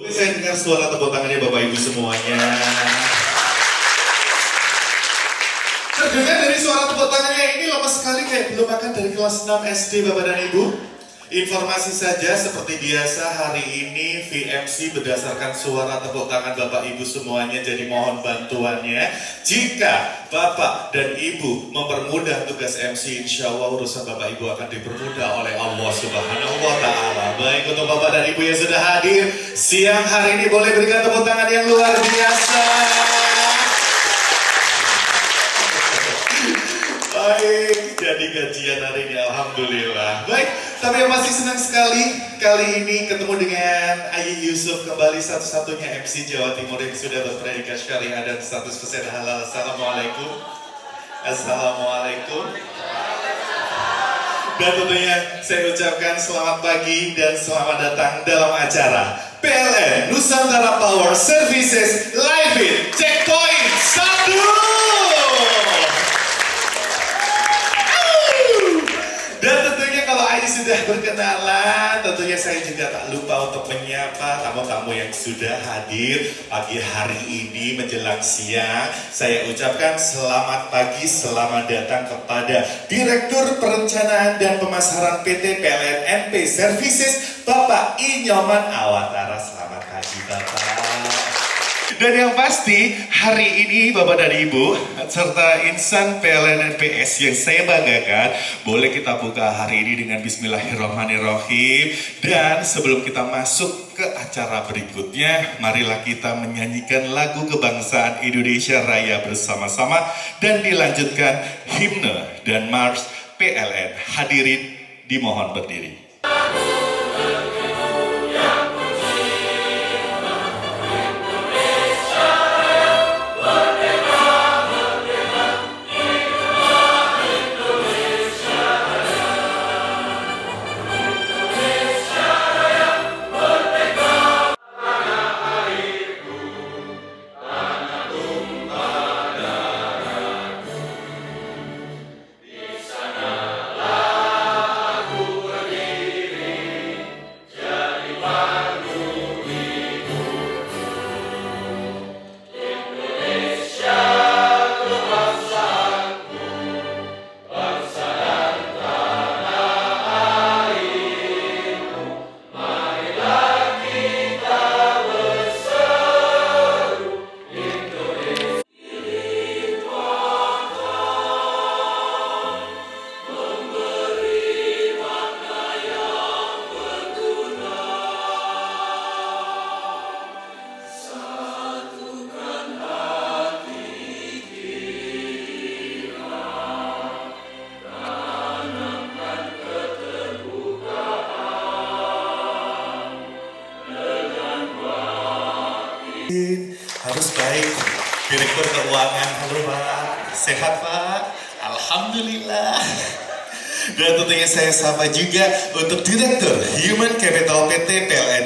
Saya dengar suara tepuk tangannya Bapak Ibu semuanya. Terdengar dari suara tepuk tangannya ini lama sekali kayak belum makan dari kelas 6 SD Bapak dan Ibu. Informasi saja seperti biasa hari ini VMC berdasarkan suara tepuk tangan Bapak Ibu semuanya, jadi mohon bantuannya. Jika Bapak dan Ibu mempermudah tugas MC, insya Allah urusan Bapak Ibu akan dipermudah oleh Allah Subhanahu wa Ta'ala. Baik, untuk Bapak dan Ibu yang sudah hadir siang hari ini boleh berikan tepuk tangan yang luar biasa. Baik, jadi gajian hari ini Alhamdulillah. Baik, tapi yang masih senang sekali kali ini ketemu dengan Ayi Yusuf kembali, satu-satunya MC Jawa Timur yang sudah berpredikat syariah dan 100% halal. Assalamualaikum. Assalamualaikum. Dan tentunya saya ucapkan selamat pagi dan selamat datang dalam acara PLN Nusantara Power Services Live It Checkpoint 1. Dan tentunya kalau Ayi sudah berkenalan, tentunya saya juga tak lupa untuk menyapa tamu-tamu yang sudah hadir pagi hari ini menjelang siang. Saya ucapkan selamat pagi, selamat datang kepada Direktur Perencanaan dan Pemasaran PT PLN NP Services, Bapak Inyoman Awatara. Selamat pagi Bapak. Dan yang pasti hari ini Bapak dan Ibu serta insan PLN NPS yang saya banggakan, boleh kita buka hari ini dengan Bismillahirrahmanirrahim. Dan sebelum kita masuk ke acara berikutnya, marilah kita menyanyikan lagu kebangsaan Indonesia Raya bersama-sama dan dilanjutkan himne dan mars PLN. Hadirin dimohon berdiri. Harus baik. Direktur Keuangan, halo Pak. Sehat Pak? Alhamdulillah. Dan tentunya saya sapa juga untuk Direktur Human Capital PT PLN.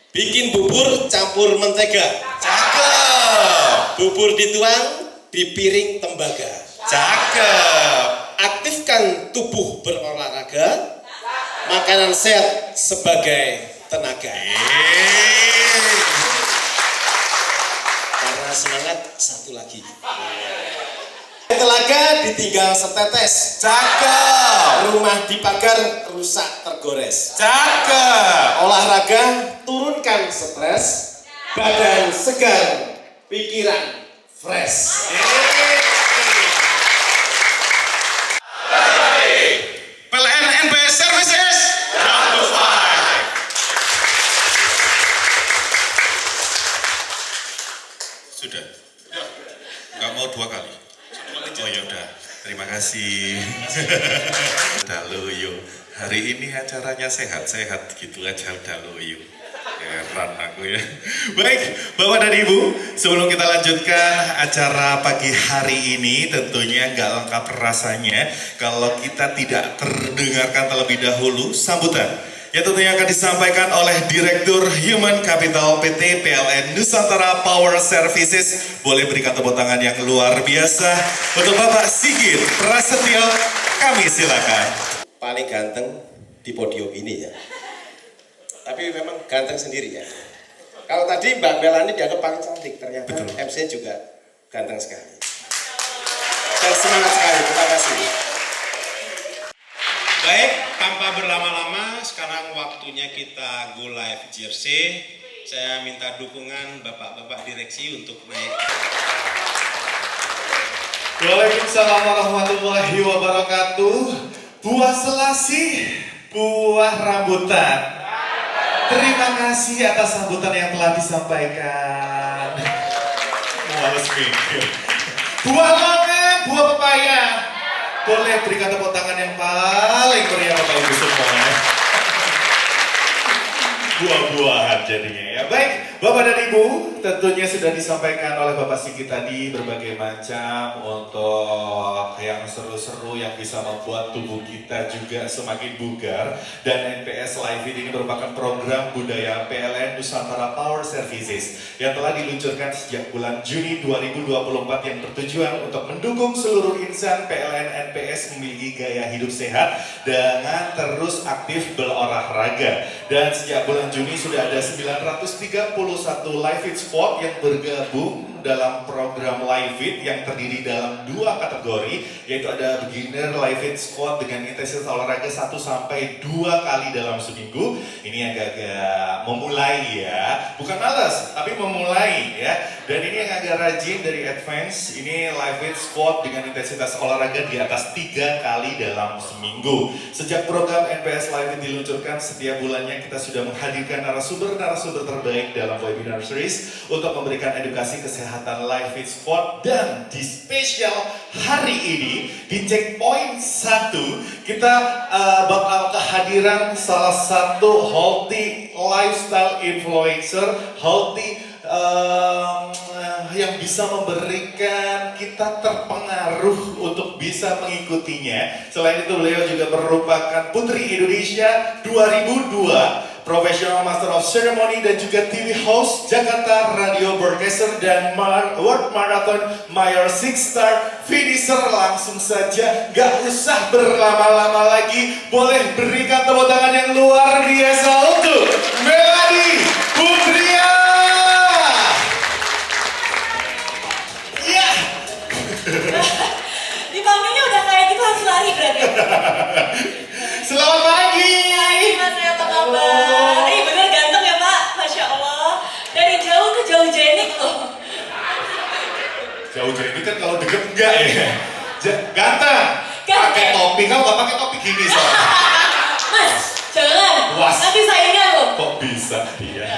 Bikin bubur campur mentega. Cakep. Bubur dituang di piring tembaga. Cakep. Aktifkan tubuh berolahraga. Makanan sehat sebagai tenaga. Karena semangat, satu lagi. Telaga ditinggal setetes. Cakep. Rumah dipagar rusak tergores. Cakep. Olahraga turunkan stres. Badan segar, pikiran fresh. PLN NP Services. Sudah. Nggak mau dua kali. Oh ya udah, terima kasih. Udah loyo. Hari ini acaranya sehat-sehat gitu aja udah loyo. Heran aku ya. Baik, Bapak dan Ibu, sebelum kita lanjutkan acara pagi hari ini, tentunya nggak lengkap rasanya kalau kita tidak terdengarkan terlebih dahulu sambutan yang tentunya akan disampaikan oleh Direktur Human Capital PT PLN Nusantara Power Services. Boleh berikan tepuk tangan yang luar biasa untuk Bapak Sigit Prasetyo. Kami silakan. Paling ganteng di podium ini ya. Tapi memang ganteng sendiri ya. Kalau tadi Mbak Melani dianggap paling cantik, ternyata Betul. MC juga ganteng sekali. Dan semangat sekali, terima kasih. Baik, tanpa berlama-lama, sekarang waktunya kita go live jersey. Saya minta dukungan bapak-bapak direksi untuk naik. Waalaikumsalam warahmatullahi wabarakatuh. Buah selasih, buah rambutan. Terima kasih atas sambutan yang telah disampaikan. Males mikir. Buah longan, buah pepaya. Boleh berikan tepuk tangan yang paling meriah Bapak Ibu semuanya. Buah-buahan jadinya ya. Baik, Bapak dan Ibu, tentunya sudah disampaikan oleh Bapak Sigi tadi berbagai macam untuk yang seru-seru yang bisa membuat tubuh kita juga semakin bugar. Dan NPS Live Fit ini merupakan program budaya PLN Nusantara Power Services yang telah diluncurkan sejak bulan Juni 2024 yang bertujuan untuk mendukung seluruh insan PLN NPS memiliki gaya hidup sehat dengan terus aktif berolahraga. Dan sejak bulan Juni sudah ada 931 Live Fit Squad yang bergabung dalam program Live Fit yang terdiri dalam 2 kategori, yaitu ada beginner Live Fit Squad dengan intensitas olahraga 1 sampai 2 kali dalam seminggu. Ini agak-agak memulai ya, bukan malas tapi memulai ya. Dan ini yang agak rajin dari advance, ini Live Fit Squad dengan intensitas olahraga di atas 3 kali dalam seminggu. Sejak program NPS Live Fit diluncurkan, setiap bulannya kita sudah menghadirkan narasumber-narasumber terbaik dalam webinar series untuk memberikan edukasi kesehatan Live Fit Squad. Dan di spesial hari ini di checkpoint 1 kita bakal kehadiran salah satu healthy lifestyle influencer, healthy yang bisa memberikan kita terpengaruh untuk bisa mengikutinya. Selain itu beliau juga merupakan Putri Indonesia 2002, Professional Master of Ceremony dan juga TV host Jakarta Radio Broadcaster dan World Marathon Mayor 6 Star finisher. Langsung saja, gak usah berlama-lama lagi, boleh berikan tepuk tangan yang luar biasa untuk Melani Putria. Ya. Dipanggilnya udah kayak gitu harus lari berarti. Selamat pagi. Hai Mas, apa kabar? Bener ganteng ya Pak, Masya Allah. Dari jauh ke jauh jenik loh. Jauh jenik kan kalau deket enggak ya. Ganteng. Pakai topi, kamu gak pakai topi gini soalnya. Mas, jangan. Was. Nanti saingan loh. Kok bisa? Iya.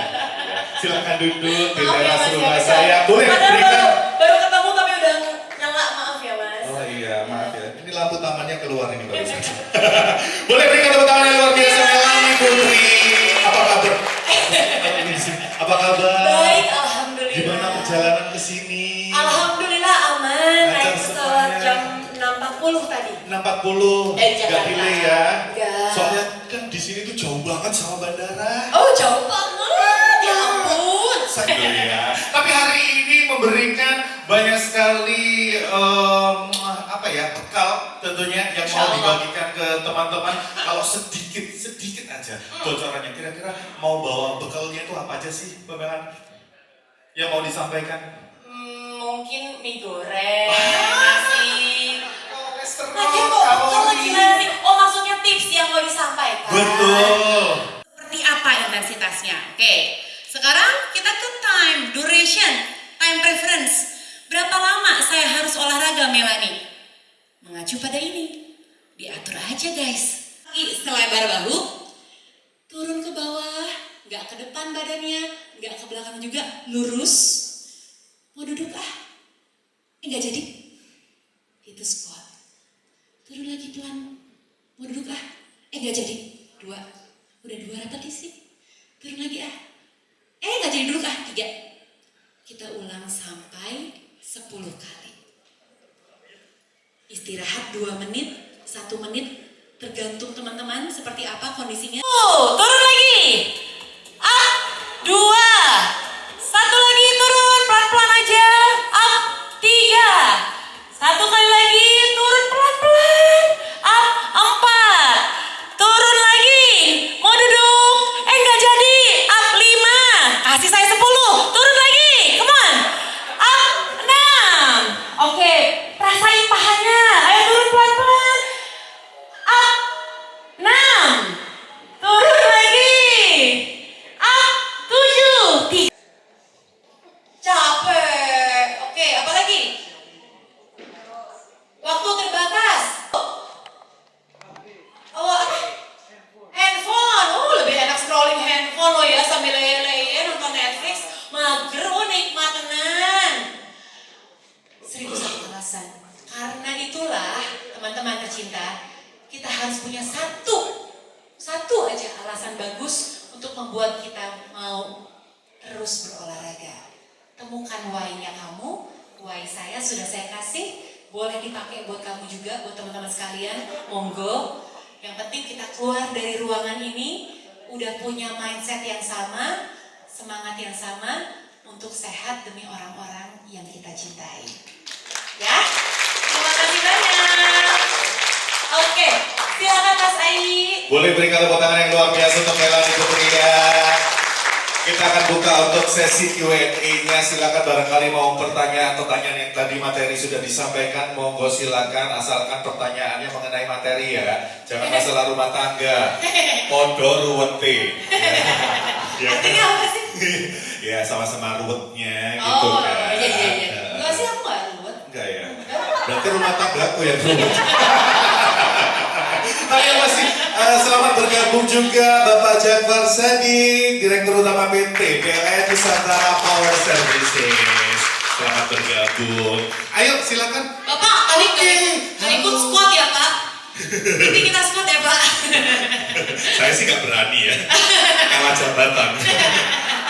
Silakan duduk di Maaf ya, teras Mas, rumah ya, saya. Mas. Boleh Padahal berikan. baru ketemu tapi udah nyala, maaf ya Mas. Oh iya, maaf ya. Ini lampu tamannya keluar ini barusan. Boleh berikan tepuk tangan yang luar biasa Melani Putri. Apa kabar? Apa kabar? Baik, alhamdulillah. Gimana perjalanan ke sini? Alhamdulillah aman. Lancar Naik pesawat semuanya. jam 6.40 tadi. 6.40. Dari Gak Jakarta. delay ya? Enggak. Soalnya kan di sini tuh jauh banget sama bandara. Oh jauh banget, ya ampun. Gitu ya. Tapi hari ini memberikan banyak sekali apa ya, bekal tentunya yang Insya mau Allah. dibagikan ke teman-teman. Kalau sedikit aja bocorannya, kira-kira mau bawa bekalnya itu apa aja sih, Mbak Melan? Yang mau disampaikan? Mungkin mie goreng, nasi. Lagian Kolesterol, kok kalau kalori. gimana sih? Oh maksudnya tips yang mau disampaikan. Betul. Seperti apa intensitasnya? Oke, sekarang kita ke time, duration, time preference. Berapa lama saya harus olahraga, Melani? Mengacu pada ini, diatur aja guys. Selebar bahu, turun ke bawah, nggak ke depan badannya, nggak ke belakang juga, lurus. Mau duduk nggak jadi. Itu squat. Turun lagi pelan, mau duduk nggak jadi. 2. Udah 2 repetisi. Turun lagi nggak jadi duduk 3. Kita ulang sampai 10 kali. Istirahat 2 menit, 1 menit, tergantung teman-teman seperti apa kondisinya. Turun lagi. Up, 2. 1 lagi turun, pelan-pelan aja. Up, 3. 1 kali lagi, turun pelan-pelan. Up, 4. Turun lagi. Mau duduk? Nggak jadi. Up, 5. Kasih saya 10. teman-teman tercinta, kita harus punya satu aja alasan bagus untuk membuat kita mau terus berolahraga. Temukan why-nya kamu, why saya sudah saya kasih, boleh dipakai buat kamu juga, buat teman-teman sekalian, monggo. Yang penting kita keluar dari ruangan ini, udah punya mindset yang sama, semangat yang sama, untuk sehat demi orang-orang yang kita cintai. Ya, terima kasih banyak. Oke, silakan Mas Ai. Boleh berikan tepuk tangan yang luar biasa untuk Melanie Putria. Kita akan buka untuk sesi Q&A-nya. Silakan barangkali mau pertanyaan yang tadi materi sudah disampaikan, monggo silakan, asalkan pertanyaannya mengenai materi ya. Jangan masalah rumah tangga. Podo ruwete. Artinya apa sih? Ya sama-sama ruwetnya gitu kan. Iya. Enggak sih, aku nggak ruwet. Enggak ya. Berarti rumah tanggaku yang ruwet. Terima kasih. Selamat bergabung juga Bapak Jafar Sadiq, Direktur Utama PT PLN Nusantara Power Services. Selamat bergabung. Ayo silakan. Bapak, nggak ikut squad ya Pak? Nanti kita squad ya Pak? Saya sih nggak berani ya. Kalah jabatan.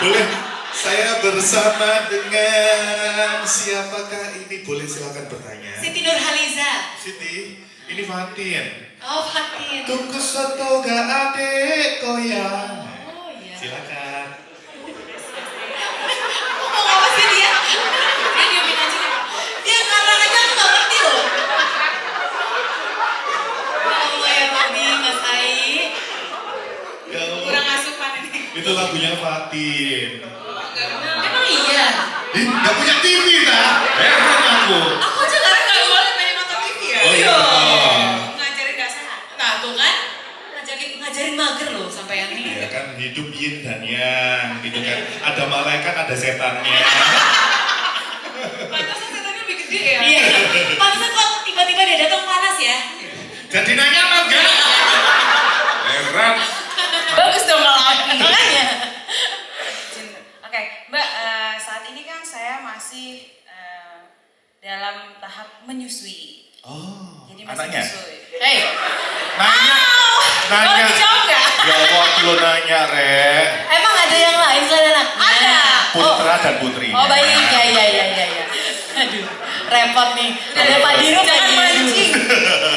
Boleh. Saya bersama dengan siapakah ini? Boleh silakan bertanya. Siti Nurhaliza. Siti, ini Fatin. Oh, Fatin. Tunggu soto gak adek koyang. Oh iya. Silakan. Ngomong apa sih dia? Dia diemin aja. Dia ngarang aja aku nggak ngerti loh. Ya Allah ya Robi, Mas Ai. Ya Allah. Kurang asupan ini. Itu lagunya Fatin. Emang iya? Ih, gak punya TV tak? Heran aku. Aku aja nggak boleh main nonton TV ya. Oh iya. Ngajarin gak sehat. Nah tuh kan, ngajarin mager loh sampai yang ini. Ya kan hidup yin dan yang gitu kan. Ada malaikat, ada setannya. Pantesan setannya lebih gede ya. Iya. Pantesan kok tiba-tiba dia datang panas ya. Jadi nanya apa enggak? Heran. Bagus dong kalau makanya. Oke, Mbak, saat ini kan saya masih dalam tahap menyusui. Oh, Jadi masih anaknya? menyusui. Hei, Nanya. Boleh dijawab nggak? Ya waktu lo nanya, Re. emang ada yang lain selain anak? Ada. Putra dan putrinya. Oh baik, iya. Aduh, repot nih. Ada Pak Dirut Jangan lagi. mancing.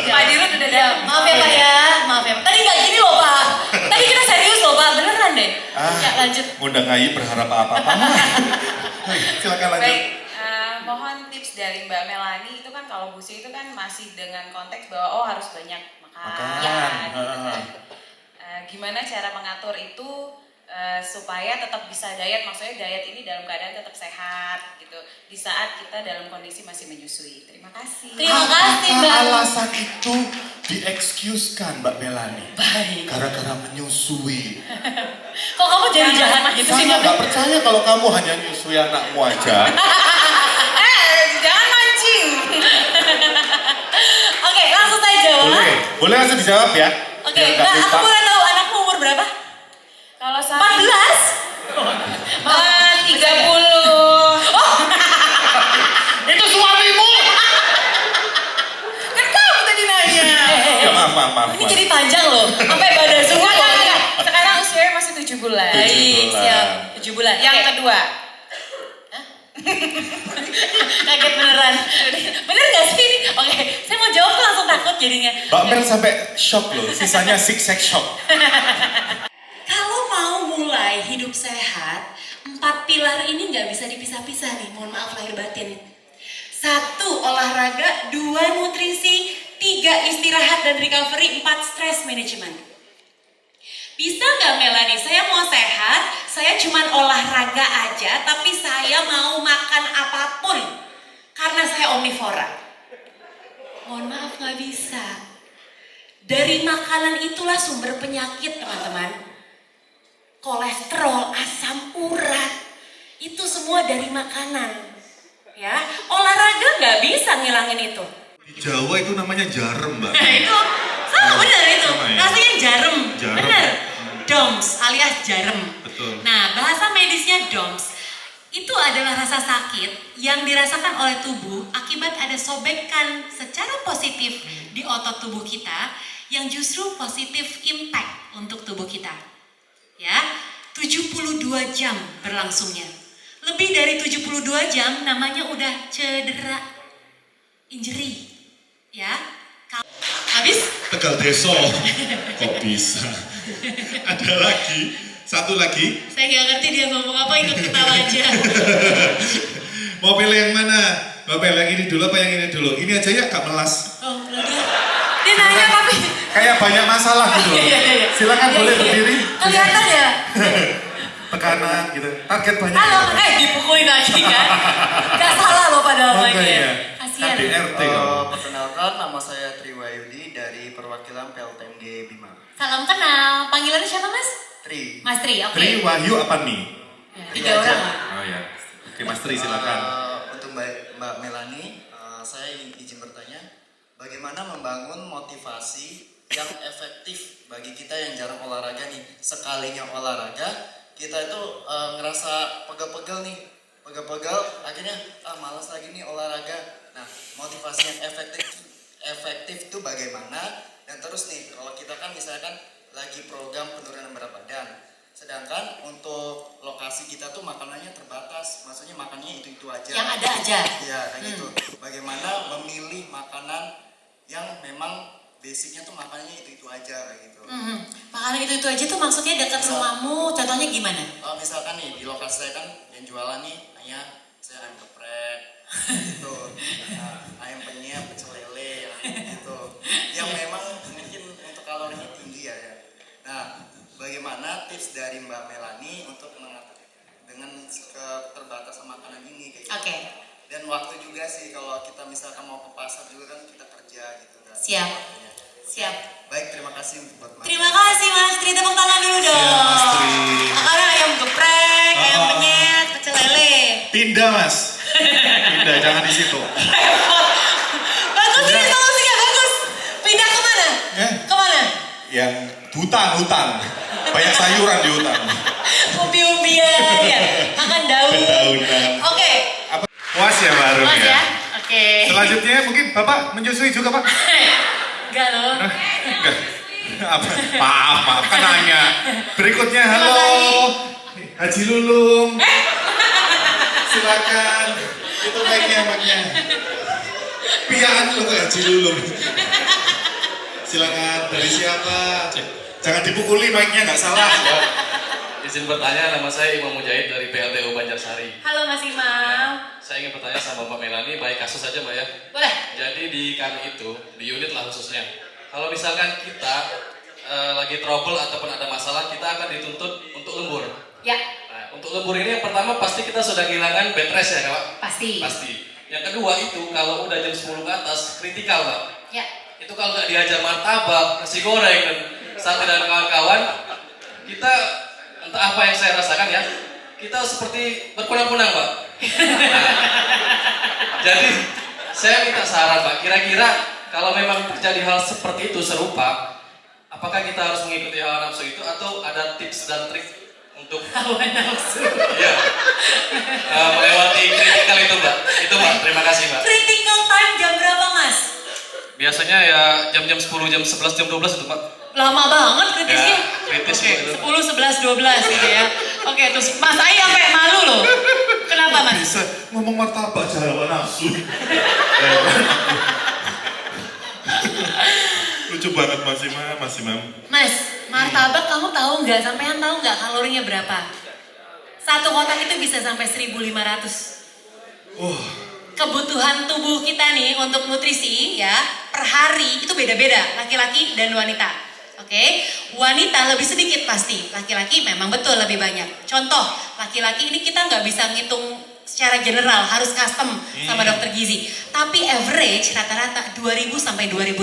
Pak Dirut udah Ya, maaf ya Pak ya, maaf ya. Tadi nggak gini loh Pak. Tadi kita serius loh Pak, beneran deh. Ya lanjut. Undang Ayi berharap apa-apa. Silakan lanjut. Baik, mohon tips dari Mbak Melani. Itu kan kalau busi itu kan masih dengan konteks bahwa harus banyak makan. Ya, gitu kan. Gimana cara mengatur itu supaya tetap bisa diet, maksudnya diet ini dalam keadaan tetap sehat gitu di saat kita dalam kondisi masih menyusui. Terima kasih. Terima kasih Mbak. Alasan itu diexcusekan Mbak Melani. Baik. Gara-gara menyusui. Kok kamu jadi jahat gitu sih Saya Mbak? nggak percaya kalau kamu hanya nyusui anakmu aja. Jangan mancing. Oke, langsung saya jawab. Boleh langsung dijawab ya. Oke, Biar nggak Mbak, aku lupa. boleh tahu anakmu umur berapa? Kalau saat 14? 30. Itu suamimu. Kan kamu tadi nanya. Ya maaf. Ini jadi panjang loh, sampai badan semua. Enggak. Sekarang usianya masih 7 bulan. Baik, 7 bulan. siap. 7 bulan. Yang Oke. kedua, Kaget beneran. Bener gak sih? Oke, saya mau jawab tuh langsung takut jadinya. Mbak Mel sampai shock loh. Sisanya zigzag shock. Kalau mau mulai hidup sehat, 4 pilar ini nggak bisa dipisah-pisah nih. Mohon maaf lahir batin. 1 olahraga, 2 nutrisi, 3 istirahat dan recovery, 4 stress management. Bisa nggak Melanie? Saya mau sehat, saya cuman olahraga aja, tapi saya mau makan apapun karena saya omnivora. Mohon maaf nggak bisa. Dari makanan itulah sumber penyakit teman-teman. Kolesterol, asam urat, itu semua dari makanan. Ya, olahraga nggak bisa ngilangin itu. Di Jawa itu namanya jarem, Mbak. Nah itu sama bener itu, Sama ya? rasanya jarem, Jarem. bener. DOMS alias jarem. Betul. Nah bahasa medisnya DOMS Itu adalah rasa sakit yang dirasakan oleh tubuh akibat ada sobekan secara positif di otot tubuh kita yang justru positif impact untuk tubuh kita. Ya, 72 jam berlangsungnya. Lebih dari 72 jam namanya udah cedera, injury. Ya. Habis? Tegal Deso. Kok bisa? Ada lagi, satu lagi. Saya nggak ngerti dia ngomong apa, ikut ketawa aja. Mau pilih yang mana? Mau pilih yang ini dulu apa yang ini dulu? Ini aja ya, Kak Melas. Oh, dia nanya tapi Kayak banyak masalah gitu loh. Iya. Silakan boleh berdiri. kelihatan ya. Tekanan gitu. Target banyak. Halo, dipukulin lagi kan? Gak salah loh pada namanya. Makanya. Kasihan. KDRT kamu. Perkenalkan, nama saya Triwayudi dari perwakilan PLTMG Bima. Salam kenal. Panggilannya siapa Mas? Tri. Mas Tri, oke. Tri, Wahyu, apa nih? Ya, Tri 3 aja. orang. Oh ya. Oke, Mas Tri silakan. Untuk Mbak Melani, saya izin bertanya, bagaimana membangun motivasi yang efektif bagi kita yang jarang olahraga nih? Sekalinya olahraga, kita itu ngerasa pegel-pegel nih, akhirnya malas lagi nih olahraga. Nah, motivasi yang efektif itu bagaimana? Dan terus nih, kalau kita kan misalkan lagi program penurunan berat badan, sedangkan untuk lokasi kita tuh makanannya terbatas, maksudnya makannya itu aja. Yang ada aja. Iya, kayak gitu. Bagaimana memilih makanan yang memang basicnya tuh makanannya itu aja kayak gitu. Makanan itu aja tuh maksudnya dekat rumahmu, contohnya gimana? Misalkan nih di lokasi saya kan yang jualan nih, hanya saya ayam geprek gitu, ayam penyet, pecel lele gitu, yang memang mungkin untuk kalorinya tinggi ya. Nah, bagaimana tips dari Mbak Melani untuk dengan keterbatasan makanan ini kayak gitu? Oke. Dan waktu juga sih, kalau kita misalkan mau ke pasar juga kan kita kerja gitu kan. Siap. Waktunya. Siap. Baik, terima kasih buat Mas. Terima kasih Mas Tri, tepuk tangan dulu dong. Siap, Mas Tri. Makanan ayam geprek, ayam penyet, pecel lele. Pindah, Mas. Pindah, jangan di situ. Bagus ini solusinya, bagus. Pindah kemana? Kemana? Yang hutan. Banyak sayuran di hutan. Umbi-umbian ya, makan daun. Dedaunan. Oke. Puas ya Mbak Arum Mas ya? ya? Oke. Selanjutnya mungkin Bapak menyusui juga Pak? Enggak loh. Enggak. Apa? Maaf kan nanya. Berikutnya halo Haji Lulung. Silakan. Itu mic-nya. Piaan lu ke Haji Lulung. Silakan, dari siapa? Jangan dipukuli mic-nya, nggak salah. Izin bertanya, nama saya Imam Mujahid dari PLTU Banjarsari. Halo Mas Imam. Saya ingin bertanya sama Mbak Melani, baik kasus saja Mbak ya. Boleh. Jadi di kami itu, di unit lah khususnya, kalau misalkan kita lagi trouble ataupun ada masalah, kita akan dituntut untuk lembur. Ya. Nah, untuk lembur ini yang pertama pasti kita sudah kehilangan bed rest ya Kak? Pasti. Pasti. Yang kedua itu, kalau udah jam 10 ke atas, kritikal Pak. Ya. Itu kalau nggak diajar martabak, nasi goreng, dan sate dan kawan-kawan, kita entah apa yang saya rasakan ya, kita seperti berkunang-kunang Pak. Nah, jadi saya minta saran Pak, kira-kira kalau memang terjadi hal seperti itu serupa, apakah kita harus mengikuti hawa nafsu itu atau ada tips dan trik untuk Hawa nafsu. ya, melewati kritikal itu Mbak? Itu Mbak, terima kasih Mbak. Critical time jam berapa Mas? Biasanya ya jam-jam 10, jam 11, jam 12 itu Pak. Lama banget kritisnya. Ya, kritis Oke, itu. 10, 11, 12 gitu ya. Oke, terus Mas Ai sampai malu loh. Kenapa Mas? Bisa ngomong martabak jangan hawa nafsu. Lucu banget Mas Imam. Mas, martabak kamu tahu nggak? Sampean tahu nggak kalorinya berapa? Satu kotak itu bisa sampai 1.500. Kebutuhan tubuh kita nih untuk nutrisi ya per hari itu beda-beda, laki-laki dan wanita. Oke, wanita lebih sedikit pasti, laki-laki memang betul lebih banyak. Contoh, laki-laki ini kita nggak bisa ngitung secara general, harus custom sama dokter gizi. Tapi average rata-rata 2.000 sampai 2.500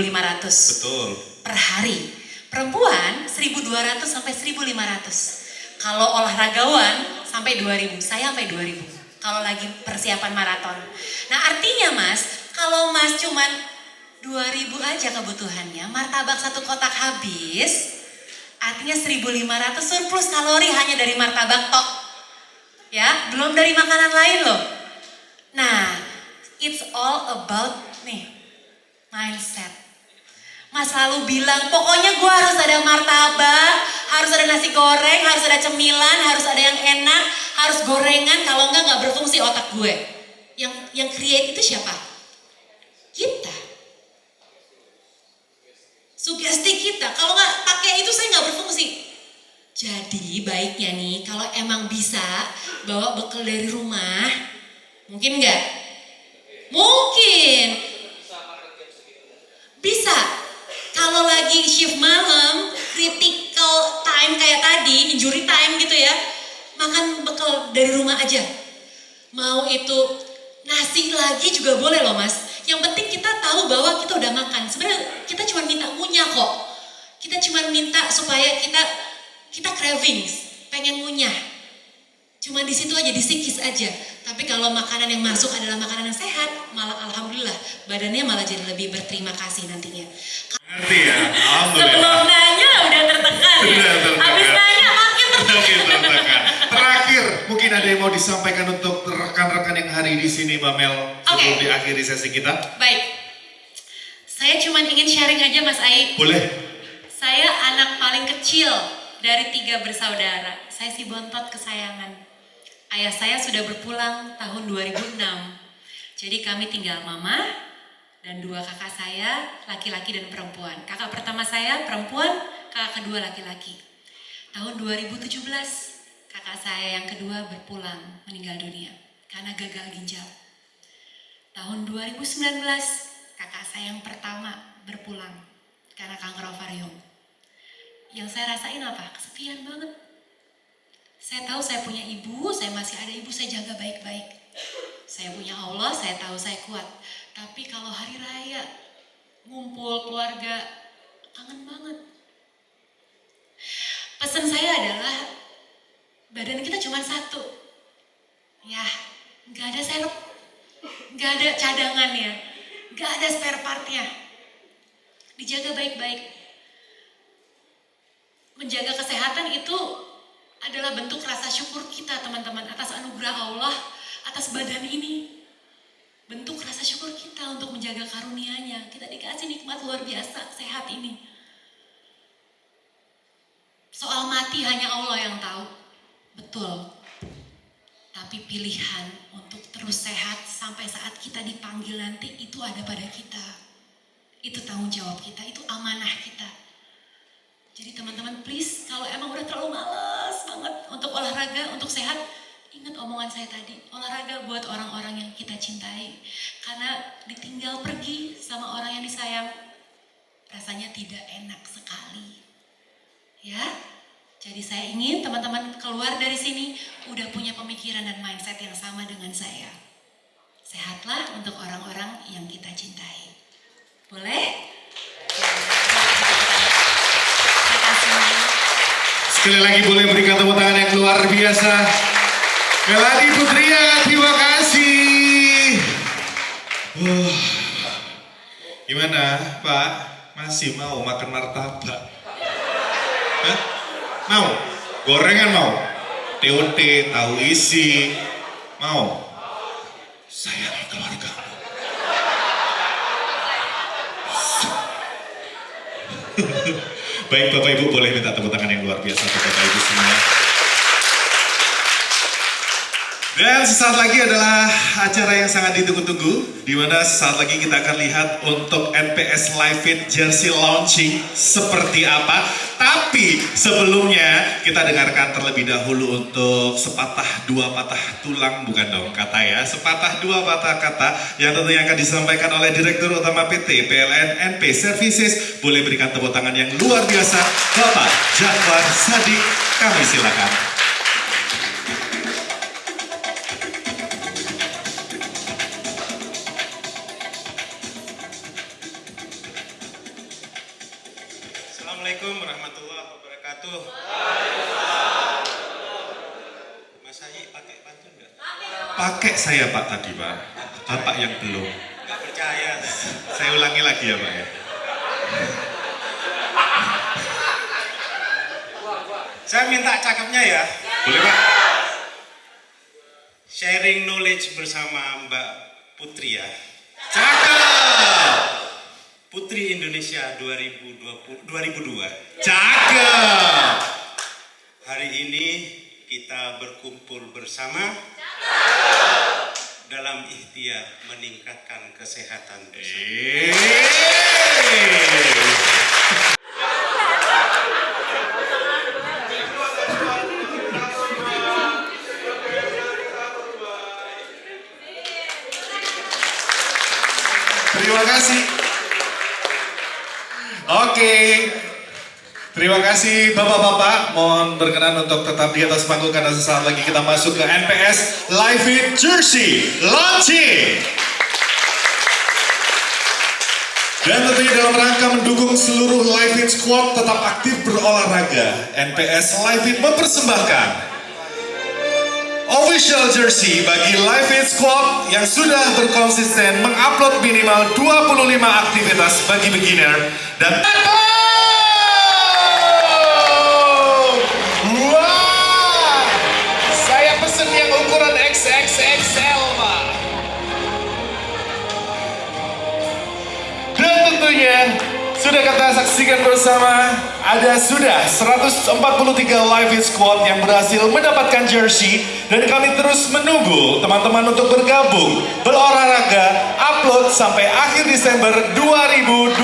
Betul. per hari. Perempuan 1.200 sampai 1.500. Kalau olahragawan sampai 2.000, saya sampai 2.000. Kalau lagi persiapan maraton. Nah artinya Mas, kalau Mas cuman 2.000 aja kebutuhannya, martabak satu kotak habis, artinya 1.500 surplus kalori hanya dari martabak tok. Ya, belum dari makanan lain loh. Nah, it's all about nih, mindset. Mas selalu bilang, pokoknya gue harus ada martabak, harus ada nasi goreng, harus ada cemilan, harus ada yang enak, harus gorengan, kalau enggak berfungsi otak gue. Yang create itu siapa? Kita. Sugesti kita, kalau nggak pakai itu saya nggak berfungsi. Jadi baiknya nih, kalau emang bisa bawa bekal dari rumah, mungkin nggak? Mungkin. Bisa. Kalau lagi shift malam, critical time kayak tadi, injury time gitu ya, makan bekal dari rumah aja. Mau itu nasi lagi juga boleh loh mas. Yang penting kita tahu bahwa kita udah makan. Sebenarnya kita cuma minta ngunyah kok. Kita cuma minta supaya kita cravings, pengen ngunyah. Cuma di situ aja, disikis aja. Tapi kalau makanan yang masuk adalah makanan yang sehat, malah alhamdulillah badannya malah jadi lebih berterima kasih nantinya. Ngerti ya? Alhamdulillah. Sebelum nanya udah tertekan ya. Udah tertekan. Habis nanya makin tertekan. Terakhir, mungkin ada yang mau disampaikan untuk rekan-rekan yang hari di sini, Mbak Mel, sebelum diakhiri sesi kita? Baik, saya cuma ingin sharing aja Mas Ai. Boleh. Saya anak paling kecil dari 3 bersaudara. Saya si bontot kesayangan. Ayah saya sudah berpulang tahun 2006. Jadi kami tinggal mama dan 2 kakak saya, laki-laki dan perempuan. Kakak pertama saya perempuan, kakak kedua laki-laki. Tahun 2017, kakak saya yang kedua berpulang, meninggal dunia karena gagal ginjal. Tahun 2019, kakak saya yang pertama berpulang karena kanker ovarium. Yang saya rasain apa? Kesepian banget. Saya tahu saya punya ibu, saya masih ada ibu, saya jaga baik-baik. Saya punya Allah, saya tahu saya kuat. Tapi kalau hari raya, ngumpul keluarga, kangen banget. Pesan saya adalah, badan kita cuma satu. Ya, gak ada serep, gak ada cadangannya, gak ada spare partnya. Dijaga baik-baik. Menjaga kesehatan itu adalah bentuk rasa syukur kita teman-teman atas anugerah Allah, atas badan ini. Bentuk rasa syukur kita untuk menjaga karunia-Nya. Kita dikasih nikmat luar biasa, sehat ini. Soal mati hanya Allah yang tahu. Betul. Tapi pilihan untuk terus sehat sampai saat kita dipanggil nanti itu ada pada kita. Itu tanggung jawab kita, itu amanah kita. Jadi teman-teman please, kalau emang udah terlalu malas banget untuk olahraga, untuk sehat, ingat omongan saya tadi, olahraga buat orang-orang yang kita cintai. Karena ditinggal pergi sama orang yang disayang, rasanya tidak enak sekali. Ya, jadi saya ingin teman-teman keluar dari sini udah punya pemikiran dan mindset yang sama dengan saya. Sehatlah untuk orang-orang yang kita cintai. Boleh? Sekali lagi boleh berikan tepuk tangan yang luar biasa. Melani Putria, terima kasih. Gimana Pak? Masih mau makan martabak? Hah? Mau? Gorengan mau? TOT, tahu isi? Mau? Sayangi keluargamu. Baik Bapak Ibu, boleh minta tepuk tangan yang luar biasa untuk Bapak Ibu semua. Dan sesaat lagi adalah acara yang sangat ditunggu-tunggu, di mana sesaat lagi kita akan lihat untuk NPS Live Fit Jersey launching seperti apa. Tapi sebelumnya kita dengarkan terlebih dahulu untuk sepatah dua patah tulang, bukan dong kata ya, sepatah dua patah kata yang tentunya akan disampaikan oleh Direktur Utama PT PLN NP Services. Boleh berikan tepuk tangan yang luar biasa Bapak Jafar Sadiq, kami silakan. Assalamualaikum warahmatullahi wabarakatuh. Mas Haji pakai pantun nggak? Pakai saya Pak tadi Pak, Bapak yang belum. Nggak percaya. Saya ulangi lagi ya Pak ya. Saya minta cakepnya ya. Boleh Pak? sharing knowledge bersama Mbak Putri ya. Cakep. Putri Indonesia 2002. Cakep. Hari ini kita berkumpul bersama dalam ikhtiar meningkatkan kesehatan bersama. Terima kasih. Oke. Terima kasih Bapak-Bapak. Mohon berkenan untuk tetap di atas panggung karena sesaat lagi kita masuk ke NPS Live Fit Jersey Launching. Dan tentunya dalam rangka mendukung seluruh Live Fit Squad tetap aktif berolahraga, NPS Live Fit mempersembahkan official jersey bagi Live Fit Squad yang sudah berkonsisten mengupload minimal 25 aktivitas bagi beginner dan wah, saya pesen yang ukuran XXXL, Pak. Dan tentunya sudah kita saksikan bersama ada sudah 143 Live Fit Squad yang berhasil mendapatkan jersey dan kami terus menunggu teman-teman untuk bergabung berolahraga upload sampai akhir Desember 2024.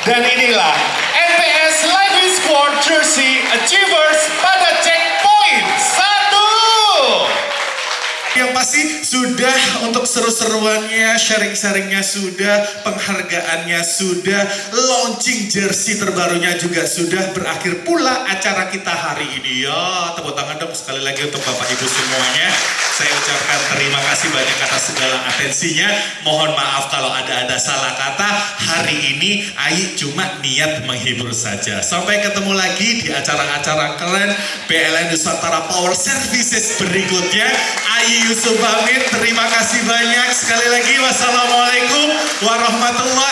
Dan inilah NPS Live Fit Squad Jersey Achievers pada checkpoint 1. Yang pasti sudah untuk seru-seruannya, sharing-sharingnya sudah, penghargaannya sudah, launching jersey terbarunya juga sudah, berakhir pula acara kita hari ini. Ya, tepuk tangan dong sekali lagi untuk Bapak Ibu semuanya. Saya ucapkan terima kasih banyak atas segala atensinya. Mohon maaf kalau ada salah kata. Hari ini Ayi cuma niat menghibur saja. Sampai ketemu lagi di acara-acara keren PLN Nusantara Power Services berikutnya. Ayi Yusuf pamit, terima kasih banyak sekali lagi. Wassalamualaikum warahmatullahi